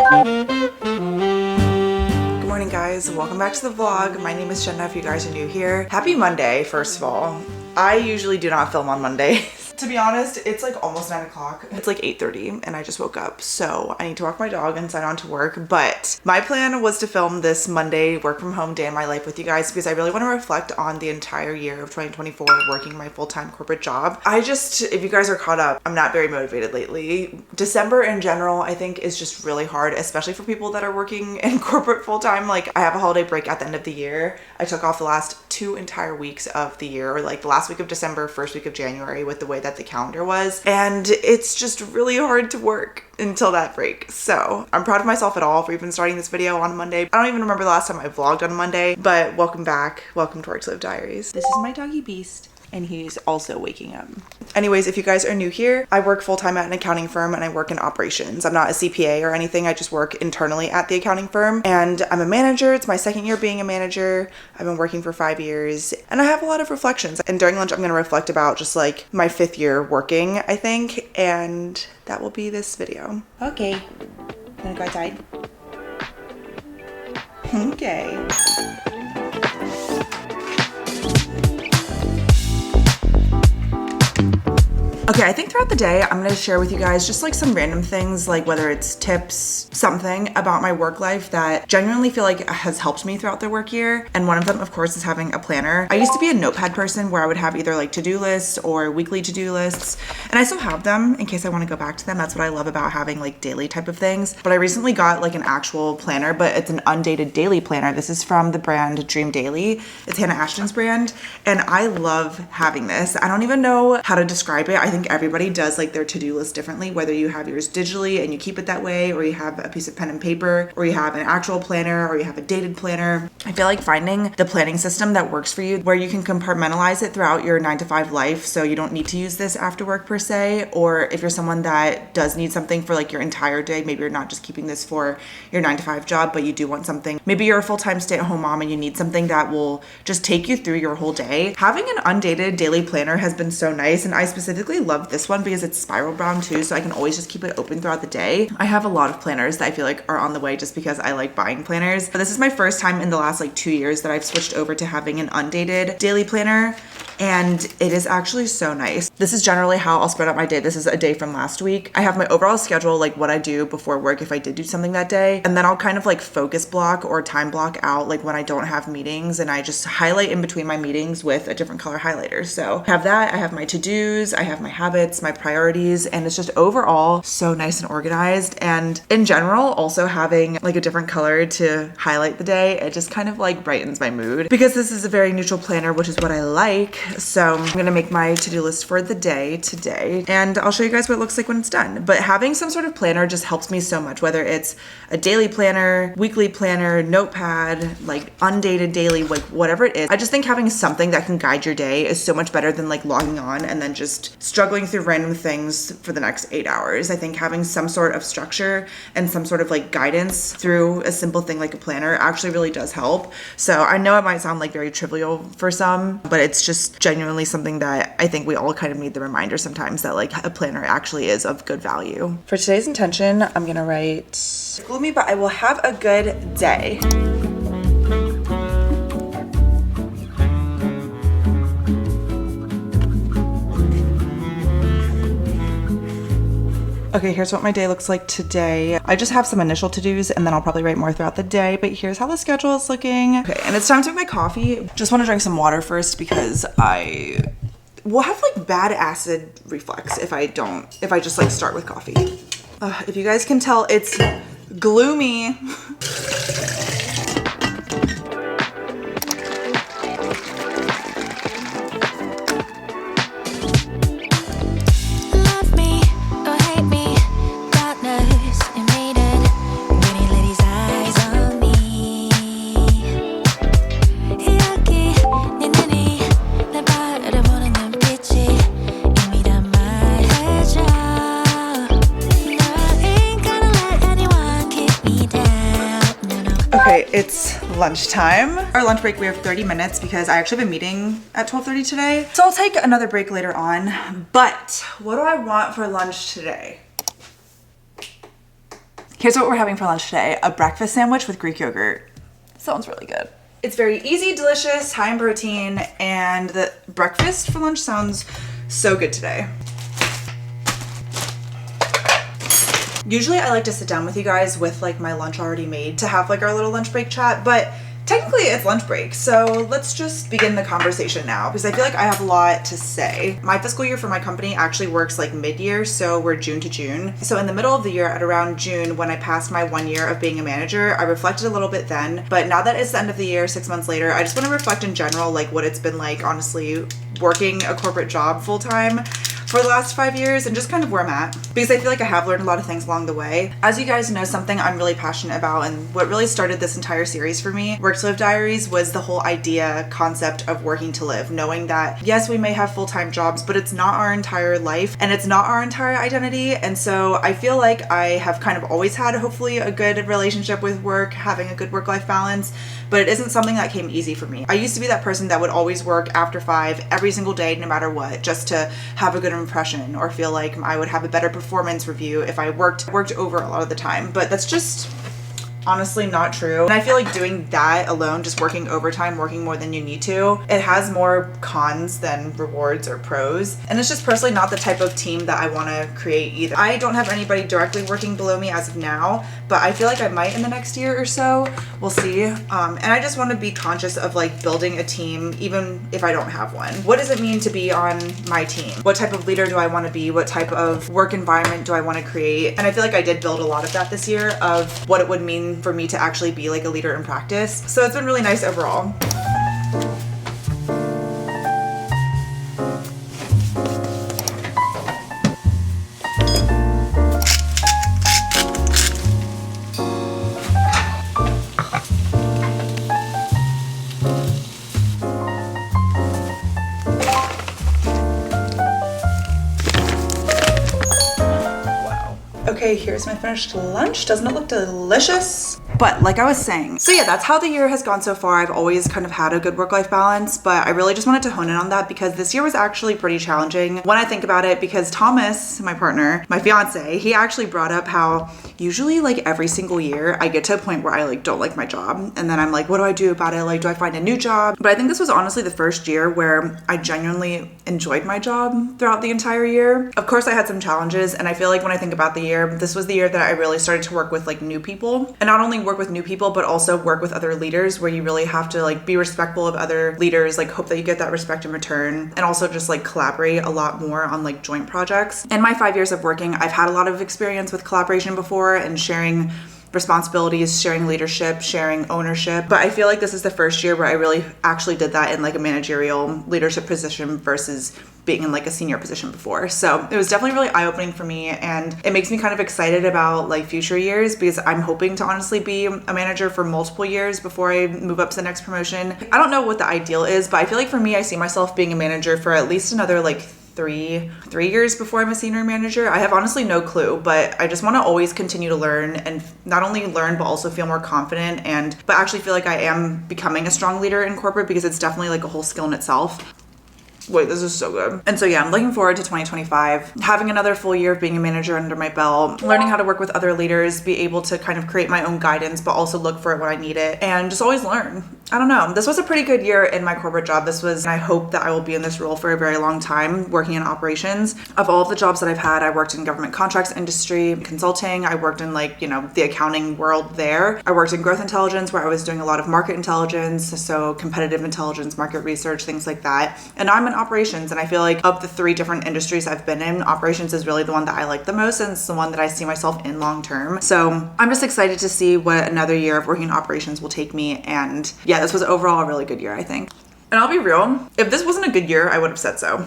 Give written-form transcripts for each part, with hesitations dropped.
Good morning, guys. Welcome back to the vlog. My name is Jenna if you guys are new here. Happy Monday, first of all. I usually do not film on Mondays. To be honest, it's like almost 9 o'clock. It's like 8:30 and I just woke up. So I need to walk my dog and sign on to work. But my plan was to film this Monday work from home day in my life with you guys because I really want to reflect on the entire year of 2024 working my full-time corporate job. If you guys are caught up, I'm not very motivated lately. December in general, I think is just really hard, especially for people that are working in corporate full-time. Like I have a holiday break at the end of the year. I took off the last 2 entire weeks of the year, or like the last week of December, first week of January with the way that the calendar was, and it's just really hard to work until that break. So I'm proud of myself at all for even starting this video on Monday. I don't even remember the last time I vlogged on Monday, but welcome back. Welcome to Work to Live Diaries. This is my doggy Beast, and he's also waking up. Anyways, if you guys are new here, I work full-time at an accounting firm and I work in operations. I'm not a CPA or anything. I just work internally at the accounting firm, and I'm a manager. It's my second year being a manager. I've been working for 5 years and I have a lot of reflections. And during lunch, I'm going to reflect about just like my 5th year working, I think, and that will be this video. Okay, I'm gonna go outside. Okay. Okay, I think throughout the day, I'm gonna share with you guys just like some random things, like whether it's tips, something about my work life that genuinely feel like has helped me throughout the work year. And one of them, of course, is having a planner. I used to be a notepad person where I would have either like to-do lists or weekly to-do lists. And I still have them in case I wanna go back to them. That's what I love about having like daily type of things. But I recently got like an actual planner, but it's an undated daily planner. This is from the brand Dream Daily. It's Hannah Ashton's brand. And I love having this. I don't even know how to describe it. I think everybody does like their to-do list differently, whether you have yours digitally and you keep it that way, or you have a piece of pen and paper, or you have an actual planner, or you have a dated planner. I feel like finding the planning system that works for you, where you can compartmentalize it throughout your 9-to-5 life, so you don't need to use this after work per se, or if you're someone that does need something for like your entire day, maybe you're not just keeping this for your 9-to-5 job, but you do want something, maybe you're a full-time stay-at-home mom and you need something that will just take you through your whole day. Having an undated daily planner has been so nice, and I specifically love this one because it's spiral bound too, so I can always just keep it open throughout the day. I have a lot of planners that I feel like are on the way just because I like buying planners, but this is my first time in the last like 2 years that I've switched over to having an undated daily planner, and it is actually so nice. This is generally how I'll spread out my day. This is a day from last week. I have my overall schedule, like what I do before work if I did do something that day, and then I'll kind of like focus block or time block out like when I don't have meetings, and I just highlight in between my meetings with a different color highlighter. So I have that, I have my to-dos, I have my habits, my priorities, and it's just overall so nice and organized. And in general, also having like a different color to highlight the day, it just kind of like brightens my mood because this is a very neutral planner, which is what I like. So I'm gonna make my to-do list for the day today, and I'll show you guys what it looks like when it's done. But having some sort of planner just helps me so much, whether it's a daily planner, weekly planner, notepad, like undated daily, like whatever it is. I just think having something that can guide your day is so much better than like logging on and then just struggling through random things for the next 8 hours. I think having some sort of structure and some sort of like guidance through a simple thing like a planner actually really does help. So I know it might sound like very trivial for some, but it's just genuinely something that I think we all kind of need the reminder sometimes that like a planner actually is of good value. For today's intention, I'm gonna write gloomy, but I will have a good day. Okay, here's what my day looks like today. I just have some initial to-dos and then I'll probably write more throughout the day, but here's how the schedule is looking. Okay, and it's time to make my coffee. Just want to drink some water first because I will have like bad acid reflux if I just like start with coffee. If you guys can tell, it's gloomy. Okay, it's lunchtime. Our lunch break, we have 30 minutes because I actually have a meeting at 12:30 today. So I'll take another break later on. But what do I want for lunch today? Here's what we're having for lunch today. A breakfast sandwich with Greek yogurt. Sounds really good. It's very easy, delicious, high in protein, and the breakfast for lunch sounds so good today. Usually I like to sit down with you guys with like my lunch already made to have like our little lunch break chat, but technically it's lunch break, so let's just begin the conversation now because I feel like I have a lot to say. My fiscal year for my company actually works like mid-year, so we're June to June. So in the middle of the year at around June, when I passed my 1 year of being a manager, I reflected a little bit then, but now that it's the end of the year, 6 months later, I just want to reflect in general like what it's been like, honestly, working a corporate job full-time for the last 5 years and just kind of where I'm at, because I feel like I have learned a lot of things along the way. As you guys know, something I'm really passionate about and what really started this entire series for me, Work to Live Diaries, was the whole idea, concept of working to live, knowing that yes, we may have full-time jobs, but it's not our entire life and it's not our entire identity. And so I feel like I have kind of always had hopefully a good relationship with work, having a good work-life balance, but it isn't something that came easy for me. I used to be that person that would always work after 5 every single day, no matter what, just to have a good impression or feel like I would have a better performance review if I worked over a lot of the time. But that's just honestly not true. And I feel like doing that alone, just working overtime, working more than you need to, it has more cons than rewards or pros. And it's just personally not the type of team that I want to create either. I don't have anybody directly working below me as of now, but I feel like I might in the next year or so. We'll see. And I just want to be conscious of like building a team, even if I don't have one. What does it mean to be on my team? What type of leader do I want to be? What type of work environment do I want to create? And I feel like I did build a lot of that this year, of what it would mean for me to actually be like a leader in practice. So it's been really nice overall. Okay, here's my finished lunch. Doesn't it look delicious? But like I was saying, so yeah, that's how the year has gone so far. I've always kind of had a good work-life balance, but I really just wanted to hone in on that because this year was actually pretty challenging when I think about it, because Thomas, my partner, my fiance, he actually brought up how usually like every single year I get to a point where I like don't like my job. And then I'm like, what do I do about it? Like, do I find a new job? But I think this was honestly the first year where I genuinely enjoyed my job throughout the entire year. Of course, I had some challenges, and I feel like when I think about the year, this was the year that I really started to work with like new people, and not only work with new people, but also work with other leaders, where you really have to like be respectful of other leaders, like hope that you get that respect in return, and also just like collaborate a lot more on like joint projects. In my 5 years of working, I've had a lot of experience with collaboration before and sharing responsibilities, sharing leadership, sharing ownership. But I feel like this is the first year where I really actually did that in like a managerial leadership position versus being in like a senior position before. So it was definitely really eye-opening for me, and it makes me kind of excited about like future years, because I'm hoping to honestly be a manager for multiple years before I move up to the next promotion. I don't know what the ideal is, but I feel like for me, I see myself being a manager for at least another like three years before I'm a senior manager. I have honestly no clue, but I just want to always continue to learn, and not only learn, but also feel more confident, but actually feel like I am becoming a strong leader in corporate, because it's definitely like a whole skill in itself. Wait, this is so good. And so yeah, I'm looking forward to 2025, having another full year of being a manager under my belt, learning how to work with other leaders, be able to kind of create my own guidance, but also look for it when I need it, and just always learn. I don't know. This was a pretty good year in my corporate job. I hope that I will be in this role for a very long time, working in operations. Of all of the jobs that I've had, I worked in government contracts industry, consulting. I worked in like, the accounting world there. I worked in growth intelligence, where I was doing a lot of market intelligence, so competitive intelligence, market research, things like that. And now I'm in operations, and I feel like of the 3 different industries I've been in, operations is really the one that I like the most, and it's the one that I see myself in long term. So I'm just excited to see what another year of working in operations will take me. And yeah, this was overall a really good year, I think. And I'll be real, if this wasn't a good year, I would have said so.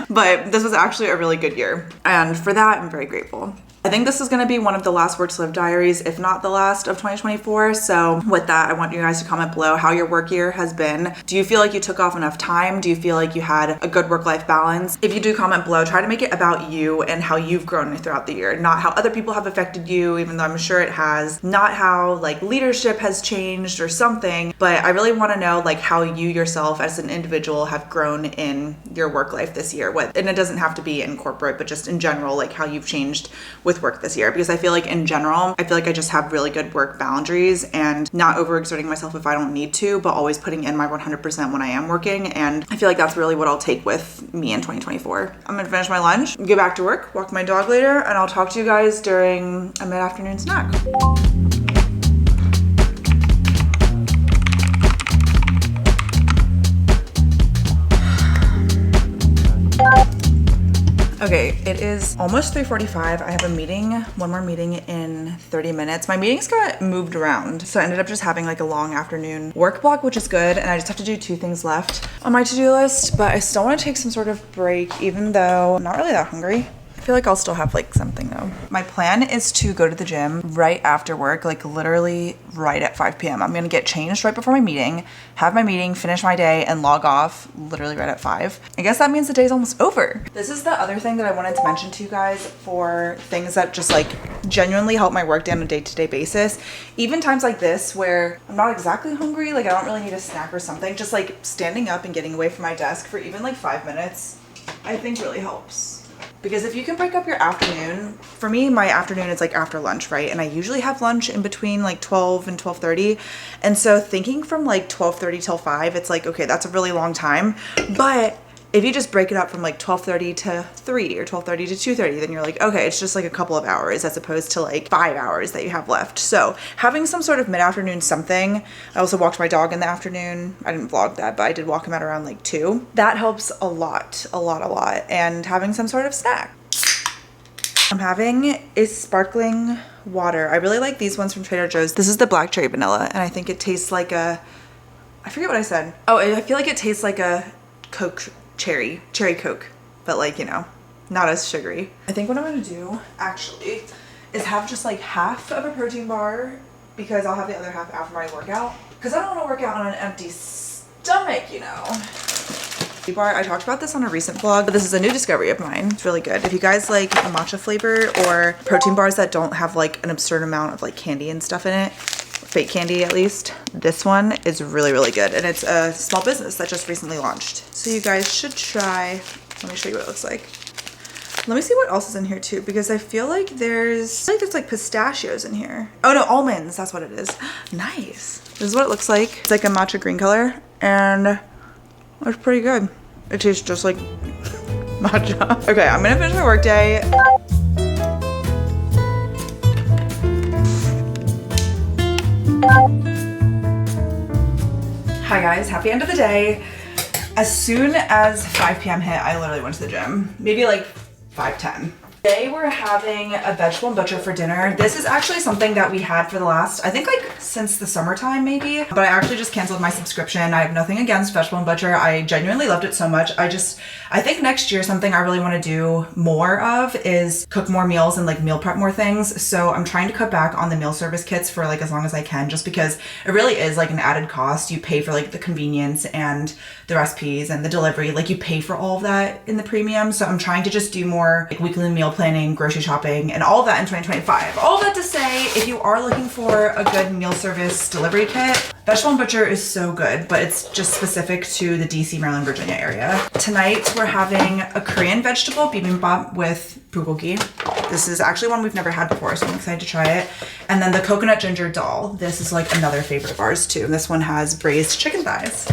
But this was actually a really good year, and for that, I'm very grateful. I think this is going to be one of the last Work to Live diaries, if not the last of 2024. So with that, I want you guys to comment below how your work year has been. Do you feel like you took off enough time? Do you feel like you had a good work-life balance? If you do comment below, try to make it about you and how you've grown throughout the year, not how other people have affected you, even though I'm sure it has, not how like leadership has changed or something, but I really want to know like how you yourself as an individual have grown in your work life this year. And it doesn't have to be in corporate, but just in general, like how you've changed with with work this year, because I feel like in general, I feel like I just have really good work boundaries and not overexerting myself if I don't need to, but always putting in my 100% when I am working. And I feel like that's really what I'll take with me in 2024. I'm gonna finish my lunch, get back to work, walk my dog later, and I'll talk to you guys during a mid-afternoon snack. Okay, it is almost 3:45. I have a meeting, one more meeting in 30 minutes. My meetings got moved around, so I ended up just having like a long afternoon work block, which is good, and I just have to do 2 things left on my to-do list, but I still want to take some sort of break, even though I'm not really that hungry. I feel like I'll still have like something though. My plan is to go to the gym right after work, like literally right at 5 p.m. I'm gonna get changed right before my meeting, have my meeting, finish my day, and log off literally right at 5. I guess that means the day's almost over. This is the other thing that I wanted to mention to you guys for things that just like genuinely help my work day on a day-to-day basis. Even times like this where I'm not exactly hungry, like I don't really need a snack or something, just like standing up and getting away from my desk for even like 5 minutes, I think really helps. Because if you can break up your afternoon, for me, my afternoon is like after lunch, right? And I usually have lunch in between like 12 and 12:30. And so thinking from like 12:30 till 5, it's like, okay, that's a really long time. But if you just break it up from like 12:30 to 3 or 12:30 to 2:30, then you're like, okay, it's just like a couple of hours as opposed to like 5 hours that you have left. So having some sort of mid-afternoon something. I also walked my dog in the afternoon. I didn't vlog that, but I did walk him at around like 2. That helps a lot. And having some sort of snack. I'm having a sparkling water. I really like these ones from Trader Joe's. This is the black cherry vanilla, and I think it tastes like a, I forget what I said. Oh, I feel like it tastes like a Coke cherry Coke, but like, you know, not as sugary. I think what I'm gonna do actually is have just like half of a protein bar, because I'll have the other half after my workout, because I don't want to work out on an empty stomach, you know. Bar, I talked about this on a recent vlog, but this is a new discovery of mine. It's really good. If you guys like a matcha flavor or protein bars that don't have like an absurd amount of like candy and stuff in it, fake candy at least, this one is really, really good. And it's a small business that just recently launched. So you guys should try. Let me show you what it looks like. Let me see what else is in here too, because I feel like there's like pistachios in here. Oh no, almonds, that's what it is. Nice. This is what it looks like. It's like a matcha green color, and it's pretty good. It tastes just like matcha. Okay, I'm gonna finish my work day. Hi guys, happy end of the day. As soon as 5 p.m. hit, I literally went to the gym. Maybe like 5:10. Today we're having a vegetable and butcher for dinner. This is actually something that we had for the last, I think like since the summertime maybe, but I actually just canceled my subscription. I have nothing against vegetable and butcher. I genuinely loved it so much. I think next year something I really want to do more of is cook more meals and like meal prep more things. So I'm trying to cut back on the meal service kits for like as long as I can, just because it really is like an added cost. You pay for like the convenience and the recipes and the delivery, like you pay for all of that in the premium. So I'm trying to just do more like weekly meal planning, grocery shopping, and all of that in 2025. All that to say, if you are looking for a good meal service delivery kit, Vegetable and Butcher is so good, but it's just specific to the DC, Maryland, Virginia area. Tonight, we're having a Korean vegetable bibimbap with bulgogi. This is actually one we've never had before, so I'm excited to try it. And then the coconut ginger dal. This is like another favorite of ours too. This one has braised chicken thighs.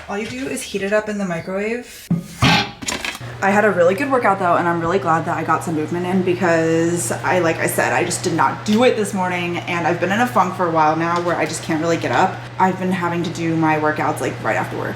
All you do is heat it up in the microwave. I had a really good workout though, and I'm really glad that I got some movement in, because like I said, I just did not do it this morning, and I've been in a funk for a while now where I just can't really get up. I've been having to do my workouts like right after work.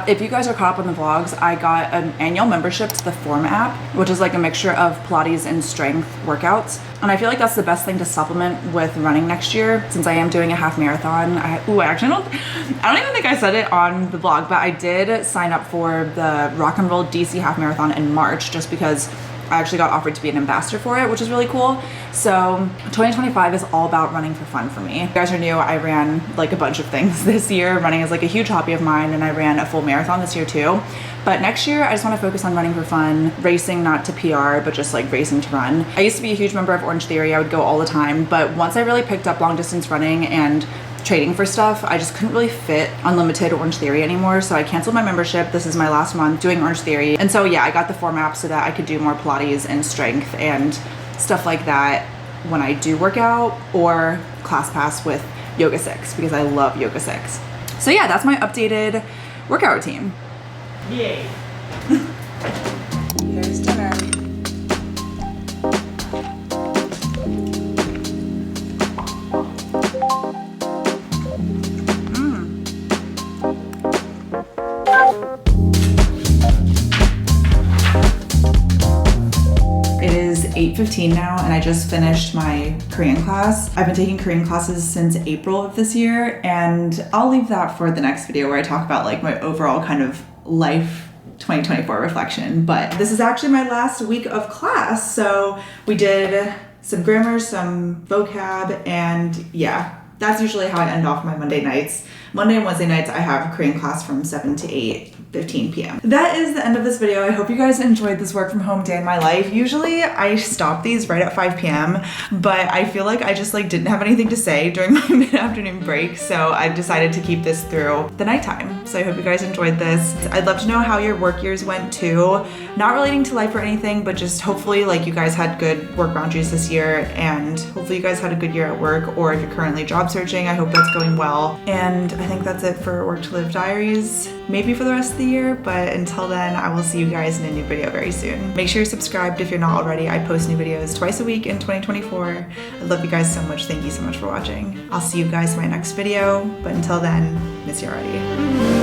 If you guys are caught up on the vlogs, I got an annual membership to the Form app, which is like a mixture of Pilates and strength workouts. And I feel like that's the best thing to supplement with running next year, since I am doing a half marathon. I don't even think I said it on the vlog, but I did sign up for the Rock and Roll DC half marathon in March, just because I actually got offered to be an ambassador for it, which is really cool. So 2025 is all about running for fun for me. If you guys are new, I ran like a bunch of things this year. Running is like a huge hobby of mine, and I ran a full marathon this year too. But next year, I just want to focus on running for fun, racing not to PR, but just like racing to run. I used to be a huge member of Orange Theory. I would go all the time, but once I really picked up long distance running and trading for stuff, I just couldn't really fit unlimited Orange Theory anymore, so I canceled my membership. This is my last month doing Orange Theory, and so yeah, I got the Form app so that I could do more Pilates and strength and stuff like that when I do work out, or ClassPass with Yoga 6 because I love Yoga 6. So yeah, that's my updated workout routine. Yay. Here's dinner. It is 8:15 now, and I just finished my Korean class. I've been taking Korean classes since April of this year, and I'll leave that for the next video where I talk about like my overall kind of life 2024 reflection. But this is actually my last week of class, so we did some grammar, some vocab, and yeah, that's usually how I end off my Monday nights. Monday and Wednesday nights I have Korean class from 7 to 8:15 p.m. That is the end of this video. I hope you guys enjoyed this work from home day in my life. Usually I stop these right at 5 p.m. but I feel like I just like didn't have anything to say during my mid-afternoon break, so I decided to keep this through the nighttime. So I hope you guys enjoyed this. I'd love to know how your work years went too. Not relating to life or anything, but just hopefully like you guys had good work boundaries this year, and hopefully you guys had a good year at work, or if you're currently job searching, I hope that's going well. And I think that's it for Work to Live Diaries, maybe for the rest of the year, but until then, I will see you guys in a new video very soon. Make sure you're subscribed if you're not already. I post new videos twice a week in 2024. I love you guys so much. Thank you so much for watching. I'll see you guys in my next video, but until then, miss you already.